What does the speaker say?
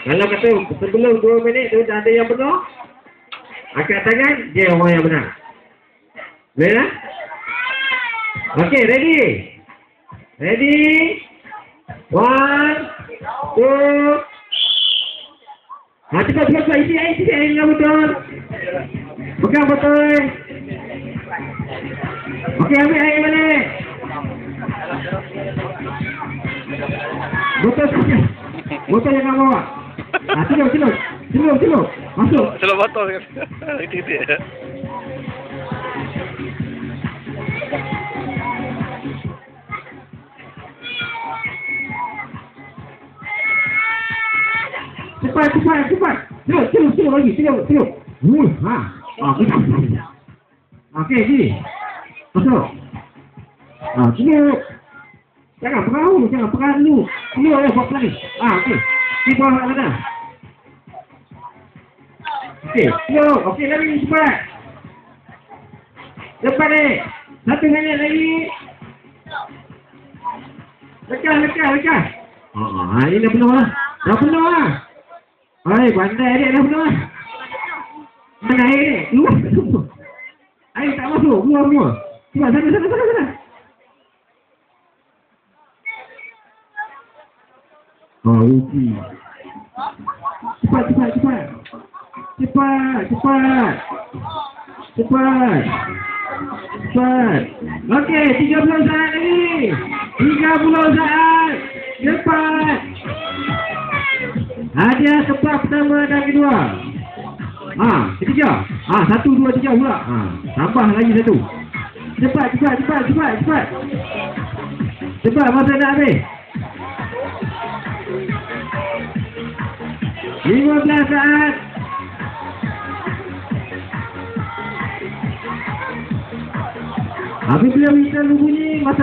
Kalau kata sebelum 2 minit tu dah ada yang benar, angkat tangan, dia orang yang benar. Boleh tak? Okey, ready? Ready? 1, 2. Cepat. Isi air yang betul. Pegang betul. Okey, ambil air balik. Botol jangan bawa. Celup. Masuk. Celup botol kan. Titik. Cepat. Celup lagi. Celup. Okey, sini. Masuk. Celup. Jangan pegang dulu. Celup ya, buat lagi. Okey. Di bawah mana? Okey, celup. Okey, lagi cepat. Cepat ni. 1 minit lagi. Lekas. Ini dah penuh lah. Pandai dia dah penuh lah. Mana air ni? Keluar. Air tak masuk. Keluar. Cepat, sana. Rugi. Cepat. Okey, 30 saat lagi. 30 saat. Cepat. Hadiah tempat pertama dan kedua. Ketiga. 1, 2, 3 pula. Tambah lagi 1. Cepat. Cepat, masa nak habis. 15 saat. Apabila kita bunyi masa